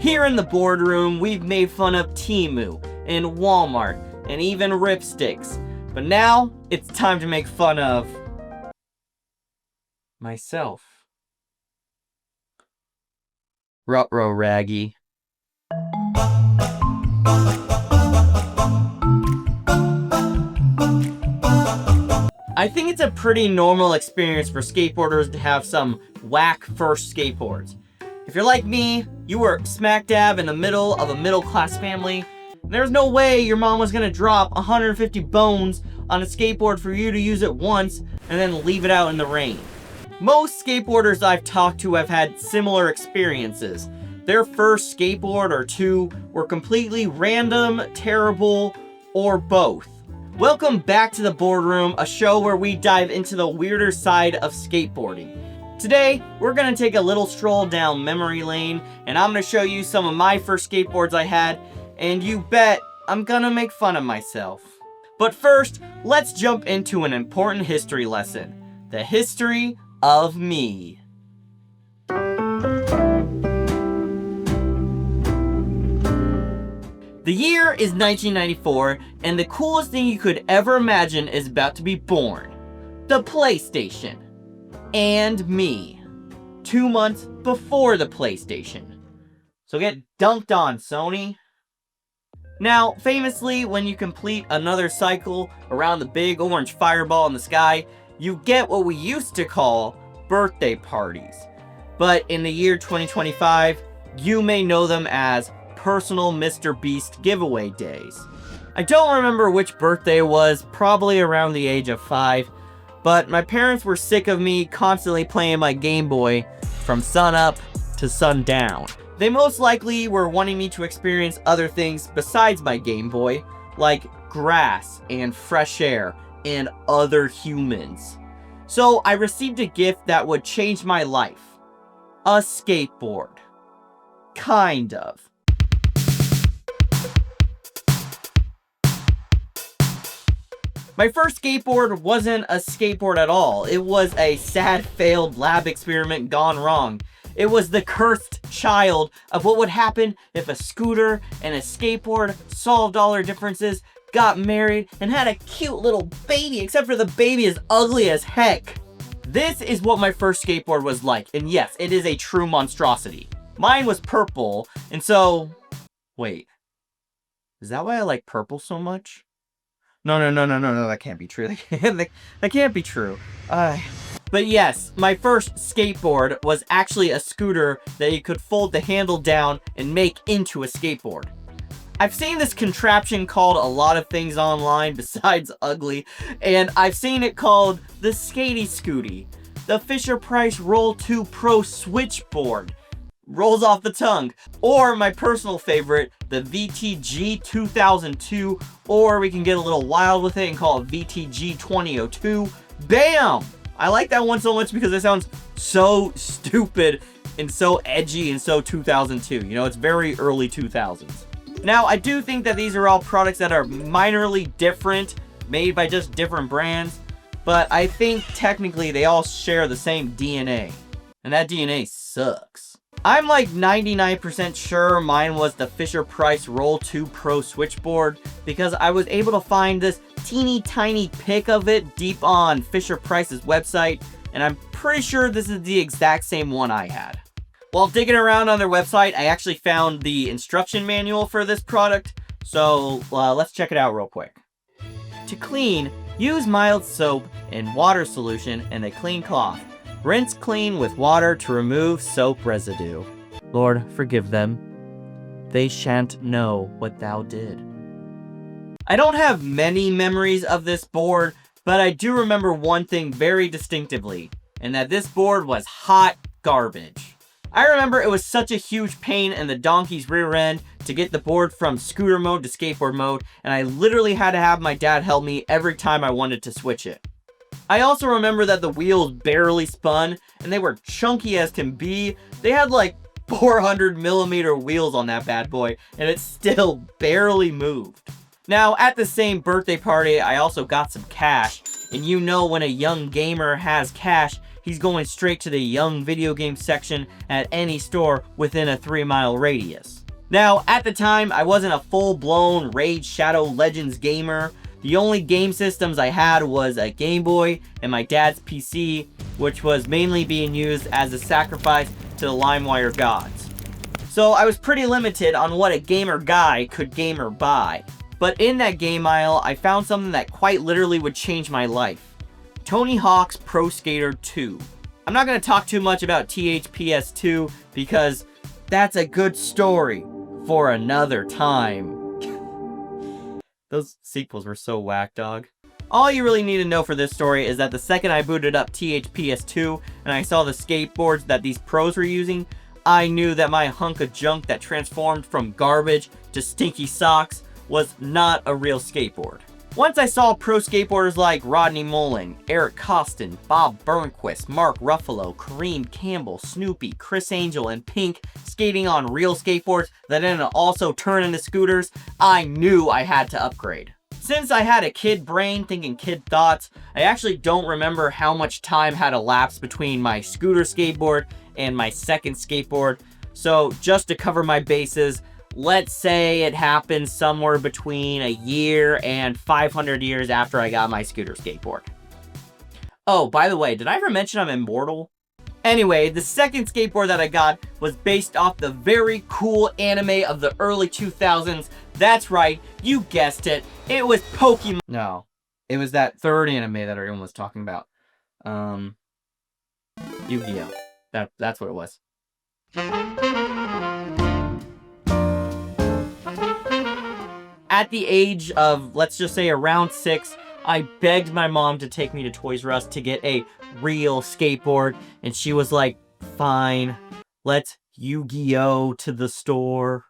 Here in the boardroom, we've made fun of Temu and Walmart and even Ripsticks. But now, it's time to make fun of myself. Ruh-roh, Raggy. I think it's a pretty normal experience for skateboarders to have some whack first skateboards. If you're like me, you were smack dab in the middle of a middle-class family. There's no way your mom was gonna drop 150 bones on a skateboard for you to use it once and then leave it out in the rain. Most skateboarders I've talked to have had similar experiences. Their first skateboard or two were completely random, terrible, or both. Welcome back to the Boardroom, a show where we dive into the weirder side of skateboarding. Today, we're gonna take a little stroll down memory lane, and I'm gonna show you some of my first skateboards I had, and you bet I'm gonna make fun of myself. But first, let's jump into an important history lesson. The history of me. The year is 1994, and the coolest thing you could ever imagine is about to be born. The PlayStation. And me. 2 months before the PlayStation. So get dunked on, Sony. Now, famously, when you complete another cycle around the big orange fireball in the sky, you get what we used to call birthday parties. But in the year 2025, you may know them as personal Mr. Beast giveaway days. I don't remember which birthday it was, probably around the age of 5, but my parents were sick of me constantly playing my Game Boy from sunup to sundown. They most likely were wanting me to experience other things besides my Game Boy, like grass and fresh air and other humans. So I received a gift that would change my life. A skateboard. Kind of. My first skateboard wasn't a skateboard at all. It was a sad failed lab experiment gone wrong. It was the cursed child of what would happen if a scooter and a skateboard solved all their differences, got married, and had a cute little baby, except for the baby is ugly as heck. This is what my first skateboard was like, and yes, it is a true monstrosity. Mine was purple, and so... Wait. Is that why I like purple so much? No, that can't be true. That can't be true. But yes, my first skateboard was actually a scooter that you could fold the handle down and make into a skateboard. I've seen this contraption called a lot of things online besides ugly, and I've seen it called the Skatey Scooty, the Fisher-Price Roll 2 Pro Switchboard. Rolls off the tongue. Or my personal favorite, the VTG 2002, or we can get a little wild with it and call it VTG 2002. Bam! I like that one so much because it sounds so stupid and so edgy and so 2002. You know, it's very early 2000s. Now, I do think that these are all products that are minorly different, made by just different brands, but I think technically they all share the same DNA. And that DNA sucks. I'm like 99% sure mine was the Fisher-Price Roll 2 Pro Switchboard because I was able to find this teeny tiny pic of it deep on Fisher-Price's website, and I'm pretty sure this is the exact same one I had. While digging around on their website, I actually found the instruction manual for this product, so let's check it out real quick. To clean, use mild soap and water solution and a clean cloth. Rinse clean with water to remove soap residue. Lord, forgive them. They shan't know what thou did. I don't have many memories of this board, but I do remember one thing very distinctively, and that this board was hot garbage. I remember it was such a huge pain in the donkey's rear end to get the board from scooter mode to skateboard mode, and I literally had to have my dad help me every time I wanted to switch it. I also remember that the wheels barely spun, and they were chunky as can be. They had like 400mm wheels on that bad boy, and it still barely moved. Now, at the same birthday party, I also got some cash, and you know when a young gamer has cash, he's going straight to the young video game section at any store within a 3-mile radius. Now, at the time, I wasn't a full-blown Raid Shadow Legends gamer. The only game systems I had was a Game Boy and my dad's PC, which was mainly being used as a sacrifice to the LimeWire gods. So I was pretty limited on what a gamer guy could gamer buy. But in that game aisle, I found something that quite literally would change my life. Tony Hawk's Pro Skater 2. I'm not going to talk too much about THPS 2 because that's a good story for another time. Those sequels were so whack, dog. All you really need to know for this story is that the second I booted up THPS 2 and I saw the skateboards that these pros were using, I knew that my hunk of junk that transformed from garbage to stinky socks was not a real skateboard. Once I saw pro skateboarders like Rodney Mullen, Eric Costin, Bob Burnquist, Mark Ruffalo, Kareem Campbell, Snoopy, Chris Angel, and Pink skating on real skateboards that then also turn into scooters, I knew I had to upgrade. Since I had a kid brain thinking kid thoughts, I actually don't remember how much time had elapsed between my scooter skateboard and my second skateboard, so just to cover my bases, let's say it happened somewhere between a year and 500 years after I got my scooter skateboard. Oh, by the way, did I ever mention I'm immortal? Anyway, the second skateboard that I got was based off the very cool anime of the early 2000s. That's right, you guessed it. It was Pokemon. No, it was that third anime that everyone was talking about. Yu-Gi-Oh! That's what it was. At the age of, let's just say around 6, I begged my mom to take me to Toys R Us to get a real skateboard, and she was like, fine, let's Yu-Gi-Oh! To the store.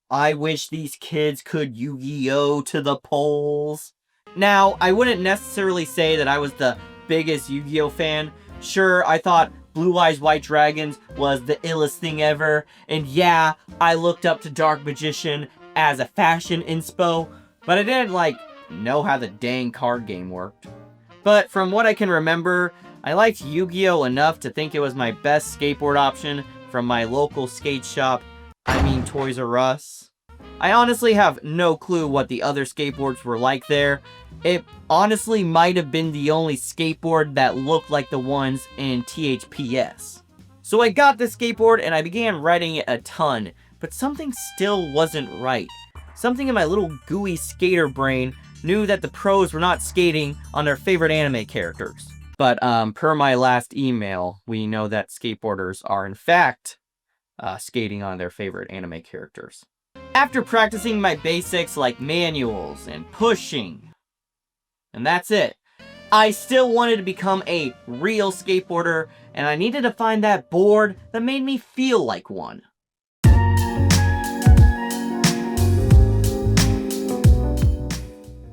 I wish these kids could Yu-Gi-Oh! To the polls. Now, I wouldn't necessarily say that I was the biggest Yu-Gi-Oh! Fan. Sure, I thought Blue Eyes White Dragons was the illest thing ever, and yeah, I looked up to Dark Magician as a fashion inspo, but I didn't know how the dang card game worked. But from what I can remember, I liked Yu-Gi-Oh! Enough to think it was my best skateboard option from my local skate shop, Toys R Us. I honestly have no clue what the other skateboards were like there. It honestly might have been the only skateboard that looked like the ones in THPS. So I got the skateboard and I began riding it a ton, but something still wasn't right. Something in my little gooey skater brain knew that the pros were not skating on their favorite anime characters. But per my last email, we know that skateboarders are in fact skating on their favorite anime characters. After practicing my basics like manuals and pushing, and that's it, I still wanted to become a real skateboarder, and I needed to find that board that made me feel like one.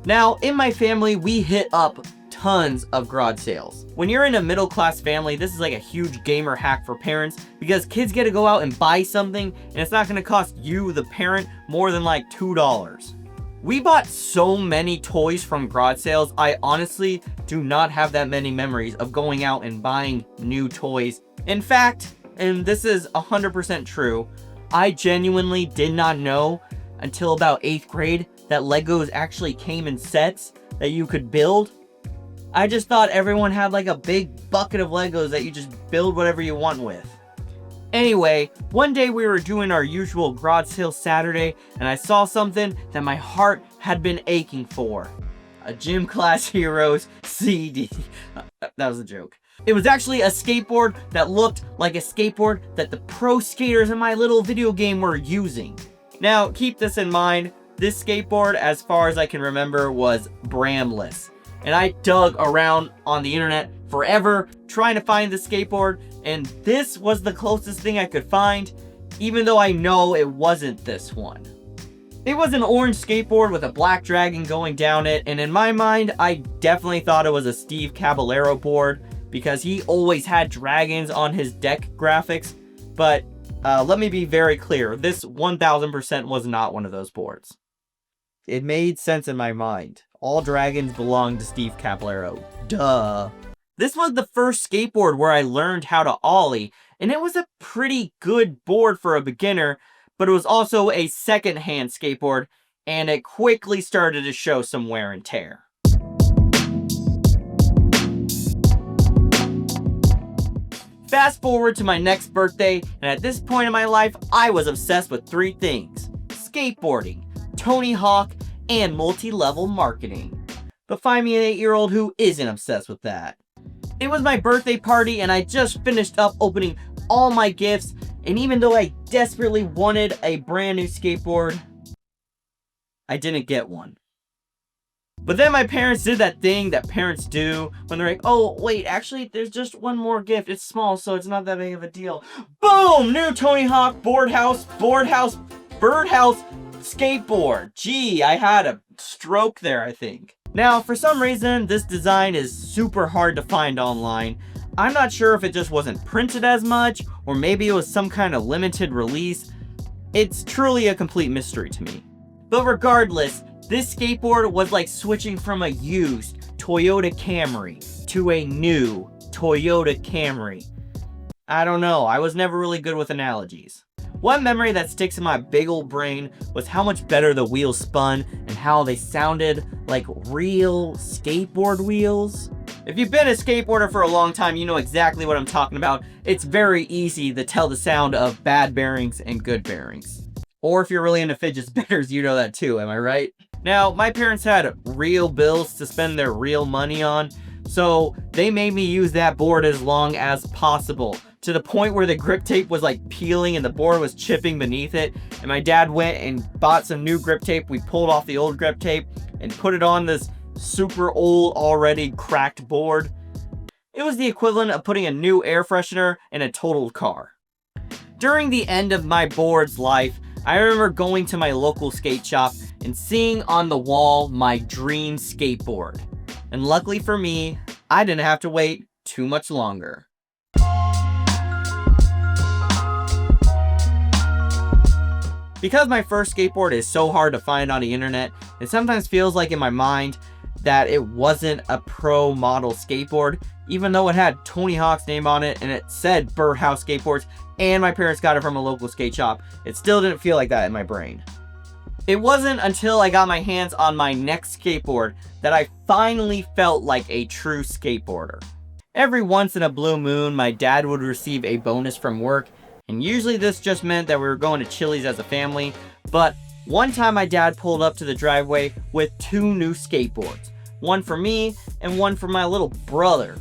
Now, in my family, we hit up tons of garage sales. When you're in a middle-class family, this is like a huge gamer hack for parents because kids get to go out and buy something and it's not gonna cost you, the parent, more than like $2. We bought so many toys from garage sales, I honestly do not have that many memories of going out and buying new toys. In fact, and this is 100% true, I genuinely did not know until about 8th grade that Legos actually came in sets that you could build. I just thought everyone had like a big bucket of Legos that you just build whatever you want with. Anyway, one day we were doing our usual garage sale Saturday and I saw something that my heart had been aching for. A Gym Class Heroes CD. That was a joke. It was actually a skateboard that looked like a skateboard that the pro skaters in my little video game were using. Now, keep this in mind, this skateboard, as far as I can remember, was bramless. And I dug around on the internet forever trying to find the skateboard, and this was the closest thing I could find, even though I know it wasn't this one. It was an orange skateboard with a black dragon going down it, and in my mind, I definitely thought it was a Steve Caballero board, because he always had dragons on his deck graphics, but let me be very clear, this 1000% was not one of those boards. It made sense in my mind. All dragons belong to Steve Caballero. Duh. This was the first skateboard where I learned how to ollie, and it was a pretty good board for a beginner, but it was also a second-hand skateboard, and it quickly started to show some wear and tear. Fast forward to my next birthday, and at this point in my life, I was obsessed with three things: skateboarding, Tony Hawk, and multi-level marketing. But find me an 8-year-old who isn't obsessed with that. It was my birthday party, and I just finished up opening all my gifts, and even though I desperately wanted a brand new skateboard, I didn't get one. But then my parents did that thing that parents do when they're like, oh, wait, actually, there's just one more gift. It's small, so it's not that big of a deal. Boom! New Tony Hawk birdhouse, skateboard. Gee, I had a stroke there, I think. Now, for some reason, this design is super hard to find online. I'm not sure if it just wasn't printed as much, or maybe it was some kind of limited release. It's truly a complete mystery to me. But regardless, this skateboard was like switching from a used Toyota Camry to a new Toyota Camry. I don't know, I was never really good with analogies. One memory that sticks in my big old brain was how much better the wheels spun and how they sounded like real skateboard wheels. If you've been a skateboarder for a long time, you know exactly what I'm talking about. It's very easy to tell the sound of bad bearings and good bearings. Or if you're really into fidget spinners, you know that too, am I right? Now, my parents had real bills to spend their real money on, so they made me use that board as long as possible, to the point where the grip tape was like peeling and the board was chipping beneath it. And my dad went and bought some new grip tape. We pulled off the old grip tape and put it on this super old, already cracked board. It was the equivalent of putting a new air freshener in a totaled car. During the end of my board's life, I remember going to my local skate shop and seeing on the wall my dream skateboard. And luckily for me, I didn't have to wait too much longer. Because my first skateboard is so hard to find on the internet, it sometimes feels like in my mind that it wasn't a pro model skateboard, even though it had Tony Hawk's name on it and it said Birdhouse Skateboards, and my parents got it from a local skate shop. It still didn't feel like that in my brain. It wasn't until I got my hands on my next skateboard that I finally felt like a true skateboarder. Every once in a blue moon, my dad would receive a bonus from work, and usually this just meant that we were going to Chili's as a family, but one time my dad pulled up to the driveway with 2 new skateboards. One for me and one for my little brother.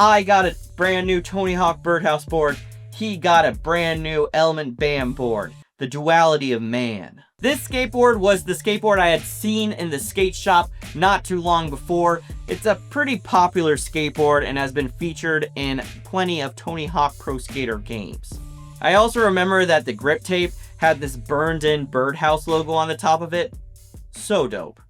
I got a brand new Tony Hawk Birdhouse board. He got a brand new Element Bam board. The duality of man. This skateboard was the skateboard I had seen in the skate shop not too long before. It's a pretty popular skateboard and has been featured in plenty of Tony Hawk Pro Skater games. I also remember that the grip tape had this burned in birdhouse logo on the top of it. So dope.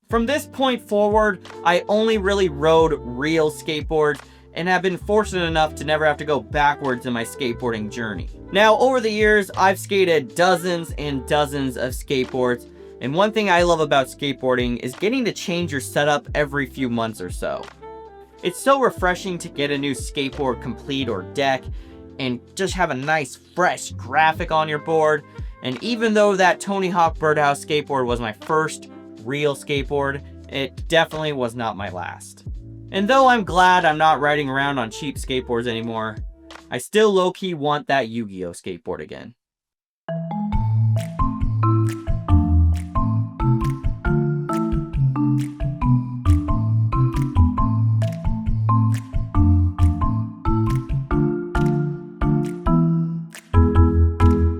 From this point forward, I only really rode real skateboards and have been fortunate enough to never have to go backwards in my skateboarding journey. Now, over the years, I've skated dozens and dozens of skateboards, and one thing I love about skateboarding is getting to change your setup every few months or so. It's so refreshing to get a new skateboard complete or deck and just have a nice fresh graphic on your board. And even though that Tony Hawk Birdhouse skateboard was my first real skateboard, it definitely was not my last. And though I'm glad I'm not riding around on cheap skateboards anymore, I still low-key want that Yu-Gi-Oh skateboard again.